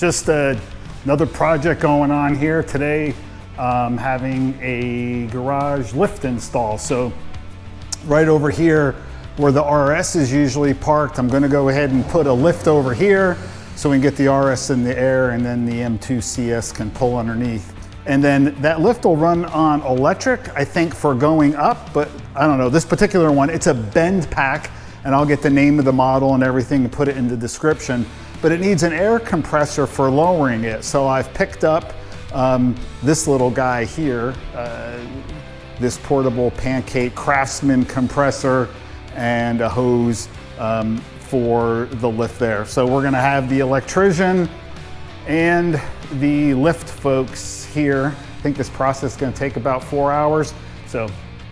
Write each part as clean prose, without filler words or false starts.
Just another project going on here today. Having a garage lift install. So right over here where the RS is usually parked, I'm going to go ahead and put a lift over here so we can get the RS in the air, and then the M2 CS can pull underneath. And then that lift will run on electric, I think, for going up, but I don't know, this particular one, it's a Bendpak, and I'll get the name of the model and everything and put it in the description, but it needs an air compressor for lowering it. So I've picked up this little guy here, this portable Pancake Craftsman compressor and a hose for the lift there. So we're gonna have the electrician and the lift folks here. I think this process is gonna take about 4 hours. So,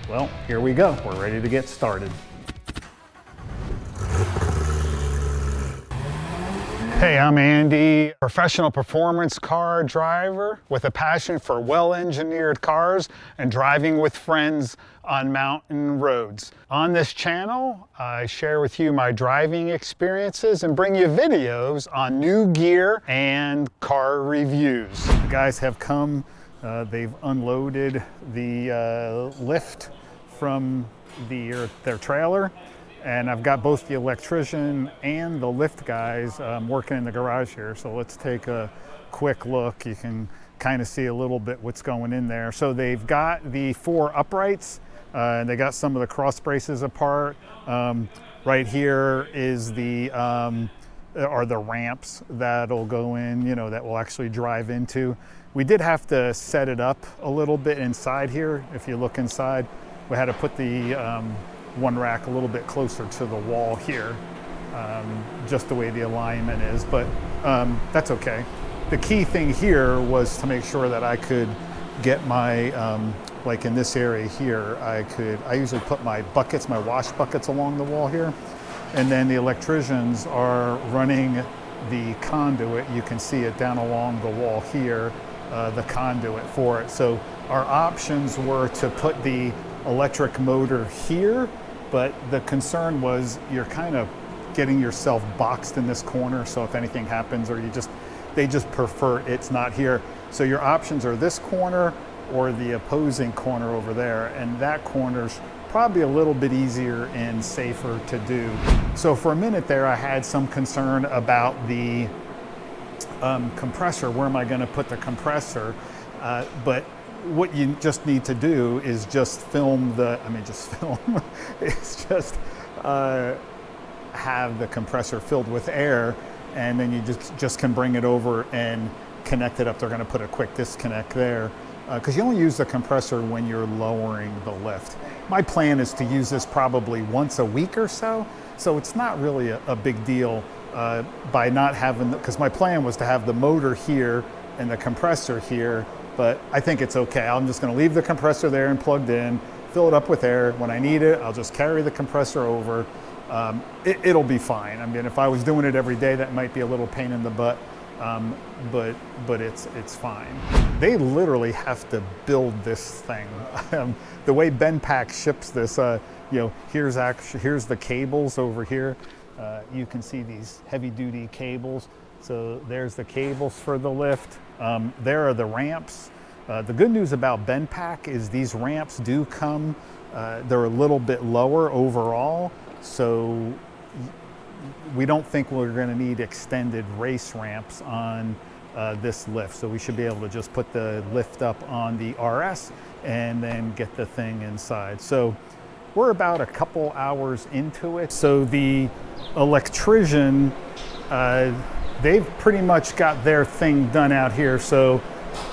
well, here we go. We're ready to get started. Hey, I'm Andy, professional performance car driver with a passion for well-engineered cars and driving with friends on mountain roads. On this channel, I share with you my driving experiences and bring you videos on new gear and car reviews. The guys have come, they've unloaded the lift from their trailer. And I've got both the electrician and the lift guys working in the garage here. So let's take a quick look. You can kind of see a little bit what's going in there. So they've got the 4 uprights and they got some of the cross braces apart. Right here is are the ramps that'll go in, you know, that will actually drive into. We did have to set it up a little bit inside here. If you look inside, we had to put the one rack a little bit closer to the wall here, just the way the alignment is, but that's okay. The key thing here was to make sure that I could get my, like in this area here, I usually put my buckets, my wash buckets along the wall here, and then the electricians are running the conduit. You can see it down along the wall here, the conduit for it. So our options were to put the electric motor here, but the concern was you're kind of getting yourself boxed in this corner, so if anything happens, or they just prefer it's not here. So your options are this corner or the opposing corner over there, and that corner's probably a little bit easier and safer to do. So for a minute there, I had some concern about the compressor. Where am I going to put the compressor? But what you just need to do is just film it's just have the compressor filled with air, and then you just can bring it over and connect it up. They're going to put a quick disconnect there because you only use the compressor when you're lowering the lift. My plan is to use this probably once a week or so, so it's not really a big deal by not having, because my plan was to have the motor here and the compressor here, but I think it's okay. I'm just gonna leave the compressor there and plugged in, fill it up with air. When I need it, I'll just carry the compressor over. It'll be fine. I mean, if I was doing it every day, that might be a little pain in the butt, but it's fine. They literally have to build this thing. The way Bendpak ships this, you know, here's the cables over here. You can see these heavy-duty cables. So there's the cables for the lift. There are the ramps. The good news about Bendpak is these ramps do come, they're a little bit lower overall, so we don't think we're going to need extended race ramps on this lift. So we should be able to just put the lift up on the RS and then get the thing inside. So we're about a couple hours into it. So the electrician, they've pretty much got their thing done out here. So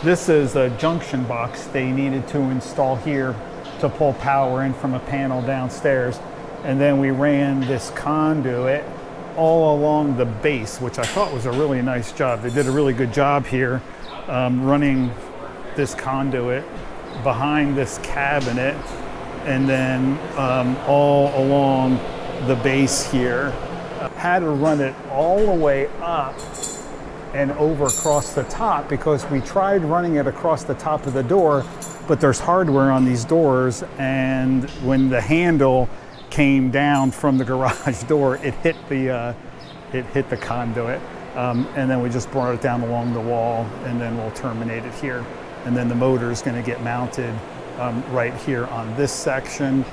this is a junction box they needed to install here to pull power in from a panel downstairs. And then we ran this conduit all along the base, which I thought was a really nice job. They did a really good job here running this conduit behind this cabinet and then all along the base here. Had to run it all the way up and over across the top because we tried running it across the top of the door, but there's hardware on these doors, and when the handle came down from the garage door, it hit the conduit. And then we just brought it down along the wall, and then we'll terminate it here. And then the motor is going to get mounted right here on this section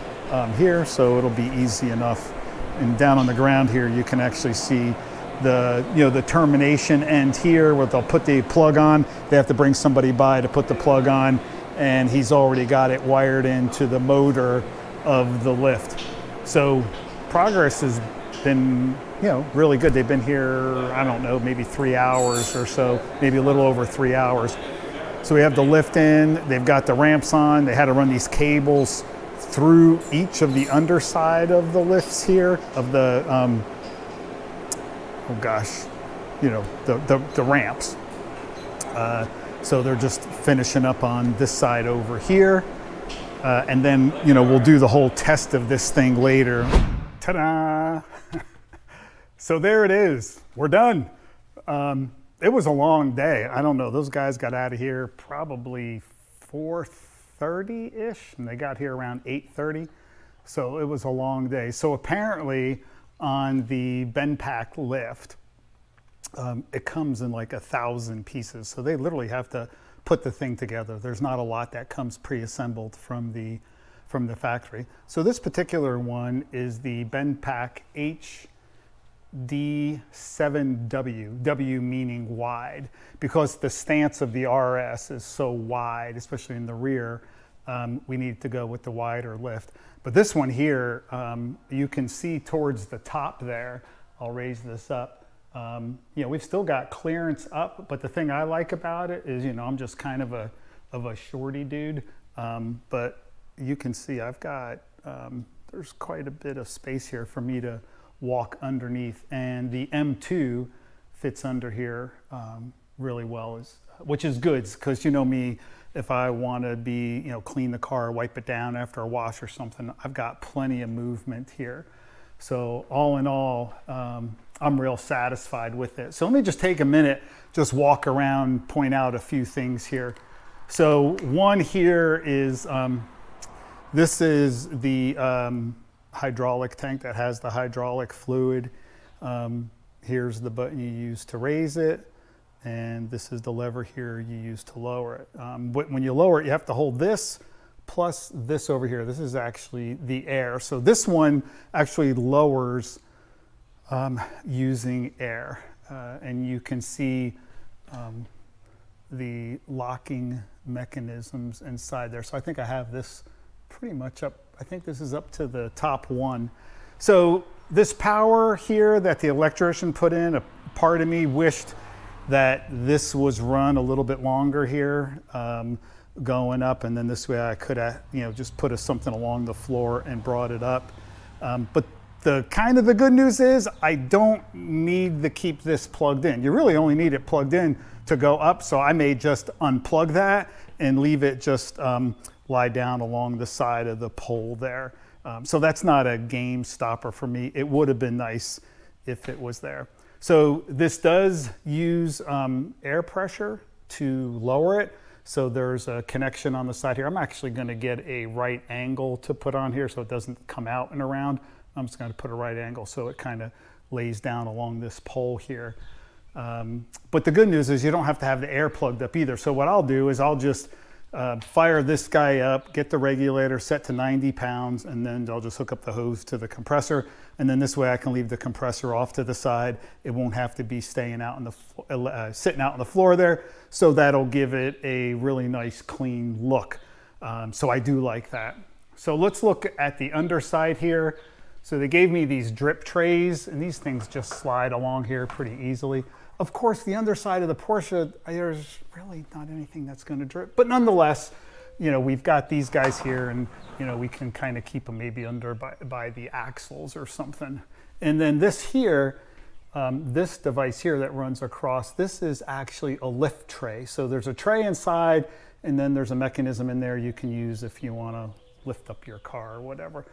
here, so it'll be easy enough. And down on the ground here, you can actually see the termination end here where they'll put the plug on. They have to bring somebody by to put the plug on, and he's already got it wired into the motor of the lift. So progress has been really good. They've been here, I don't know, maybe 3 hours or so, maybe a little over 3 hours. So we have the lift in, they've got the ramps on, they had to run these cables through each of the underside of the lifts here, of the, the ramps. So they're just finishing up on this side over here. And then, we'll do the whole test of this thing later. Ta-da! So there it is, we're done. It was a long day. I don't know, those guys got out of here probably 4:30-ish, and they got here around 8:30. So it was a long day. So apparently on the Bendpak lift, it comes in like 1,000 pieces. So they literally have to put the thing together. There's not a lot that comes pre-assembled from the factory. So this particular one is the Bendpak HD-7W, W meaning wide, because the stance of the RS is so wide, especially in the rear. We need to go with the wider lift. But this one here, you can see towards the top there. I'll raise this up. We've still got clearance up, but the thing I like about it is, I'm just kind of a shorty dude. But you can see I've got, there's quite a bit of space here for me to walk underneath, and the M2 fits under here really well, which is good, because me, if I want to be, clean the car, wipe it down after a wash or something, I've got plenty of movement here. So all in all, I'm real satisfied with it. So let me just take a minute, just walk around, point out a few things here. So one here is, this is the hydraulic tank that has the hydraulic fluid. Here's the button you use to raise it, and this is the lever here you use to lower it. But when you lower it, you have to hold this plus this over here. This is actually the air. So this one actually lowers using air, and you can see the locking mechanisms inside there. So I think I have this pretty much up. I think this is up to the top one. So this power here that the electrician put in, a part of me wished that this was run a little bit longer here, going up, and then this way I could have, just put something along the floor and brought it up. But the good news is I don't need to keep this plugged in. You really only need it plugged in to go up, so I may just unplug that and leave it just lie down along the side of the pole there. So that's not a game stopper for me. It would have been nice if it was there. So this does use air pressure to lower it. So there's a connection on the side here. I'm actually going to get a right angle to put on here so it doesn't come out and around. I'm just going to put a right angle so it kind of lays down along this pole here. But the good news is you don't have to have the air plugged up either. So what I'll do is I'll just fire this guy up, get the regulator set to 90 pounds, and then I'll just hook up the hose to the compressor. And then this way I can leave the compressor off to the side. It won't have to be staying out on the sitting out on the floor there. So that'll give it a really nice clean look. So I do like that. So let's look at the underside here. So they gave me these drip trays, and these things just slide along here pretty easily. Of course, the underside of the Porsche, there's really not anything that's going to drip. But nonetheless, we've got these guys here, and we can kind of keep them maybe under by the axles or something. And then this here, this device here that runs across, this is actually a lift tray. So there's a tray inside, and then there's a mechanism in there you can use if you want to lift up your car or whatever.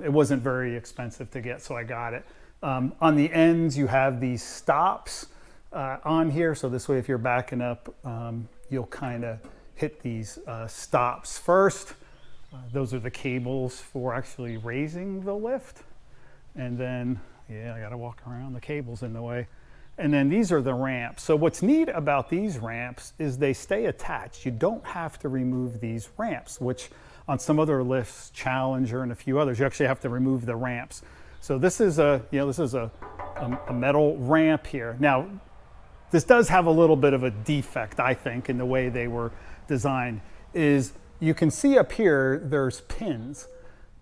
It wasn't very expensive to get, so I got it. On the ends, you have these stops on here. So this way, if you're backing up, you'll kind of hit these stops first. Those are the cables for actually raising the lift. And then, yeah, I got to walk around, the cable's in the way. And then these are the ramps. So what's neat about these ramps is they stay attached. You don't have to remove these ramps, which on some other lifts, Challenger and a few others, you actually have to remove the ramps. So this is a metal ramp here. Now, this does have a little bit of a defect, I think, in the way they were designed. Is you can see up here, there's pins,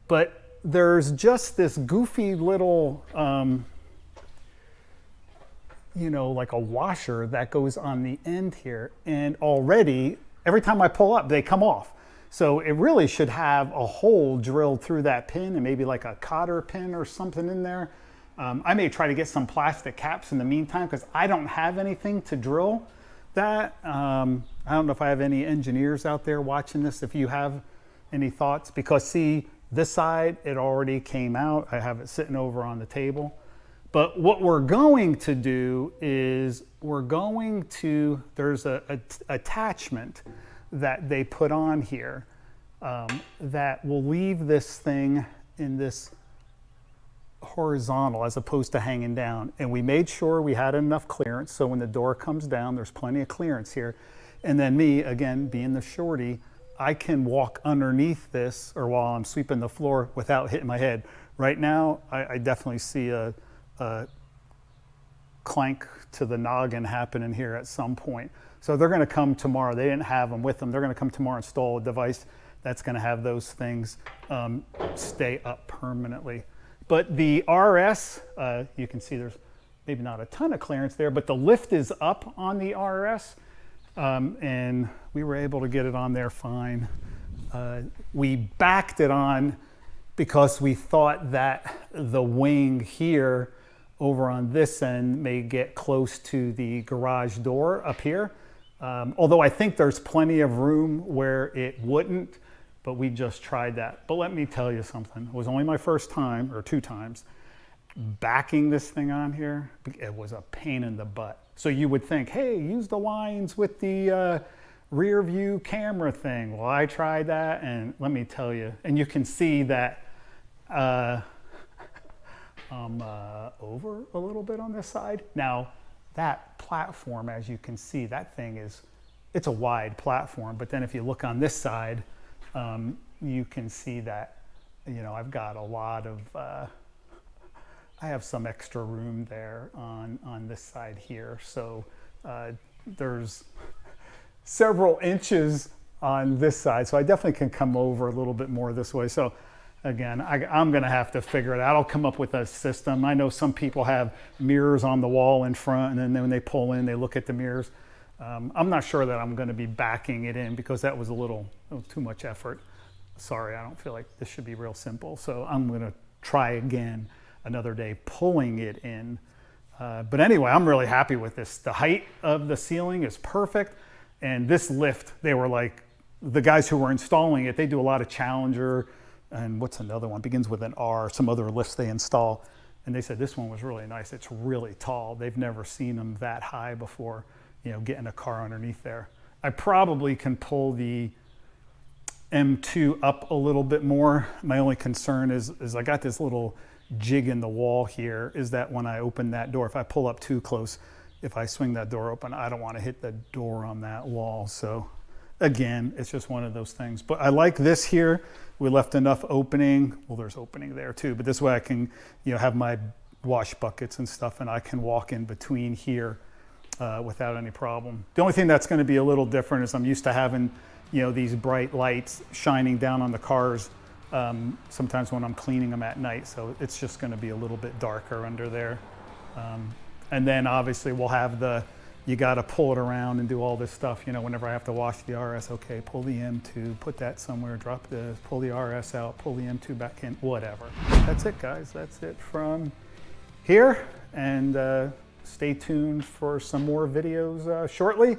but there's just this goofy little, like a washer that goes on the end here. And already, every time I pull up, they come off. So it really should have a hole drilled through that pin and maybe like a cotter pin or something in there. I may try to get some plastic caps in the meantime because I don't have anything to drill that. I don't know if I have any engineers out there watching this, if you have any thoughts, because see, this side, it already came out. I have it sitting over on the table. But what we're going to do is there's a attachment that they put on here that will leave this thing in this horizontal as opposed to hanging down. And we made sure we had enough clearance so when the door comes down, there's plenty of clearance here. And then me, again, being the shorty, I can walk underneath this or while I'm sweeping the floor without hitting my head. Right now, I definitely see a clank to the noggin happening here at some point. So they're gonna come tomorrow. They didn't have them with them. They're gonna come tomorrow and install a device that's gonna have those things stay up permanently. But the RS, you can see there's maybe not a ton of clearance there, but the lift is up on the RS, and we were able to get it on there fine. We backed it on because we thought that the wing here over on this end may get close to the garage door up here. Although I think there's plenty of room where it wouldn't, but we just tried that. But let me tell you something. It was only my first time, or 2 times, backing this thing on here. It was a pain in the butt. So you would think, hey, use the lines with the rear view camera thing. Well, I tried that, and let me tell you, and you can see that I'm over a little bit on this side. Now, that platform, as you can see, that thing it's a wide platform, but then if you look on this side, you can see that, I've got a lot of, I have some extra room there on this side here. So there's several inches on this side. So I definitely can come over a little bit more this way. So again, I'm gonna have to figure it out. I'll come up with a system. I know some people have mirrors on the wall in front, and then when they pull in, they look at the mirrors. I'm not sure that I'm gonna be backing it in because that was a little too much effort. Sorry, I don't feel like this should be real simple. So I'm gonna try again another day pulling it in. But anyway, I'm really happy with this. The height of the ceiling is perfect. And this lift, they were like, the guys who were installing it, they do a lot of Challenger, and what's another one? Begins with an R, some other lifts they install. And they said this one was really nice. It's really tall. They've never seen them that high before, getting a car underneath there. I probably can pull the M2 up a little bit more. My only concern is I got this little jig in the wall here, is that when I open that door, if I pull up too close, if I swing that door open, I don't want to hit the door on that wall. So again, it's just one of those things. But I like this here. We left enough opening. Well, there's opening there too, but this way I can, have my wash buckets and stuff, and I can walk in between here without any problem. The only thing that's going to be a little different is I'm used to having, these bright lights shining down on the cars sometimes when I'm cleaning them at night. So it's just going to be a little bit darker under there. And then obviously we'll have you got to pull it around and do all this stuff. Whenever I have to wash the RS, okay, pull the M2, put that somewhere, pull the RS out, pull the M2 back in, whatever. That's it, guys. That's it from here. And stay tuned for some more videos shortly.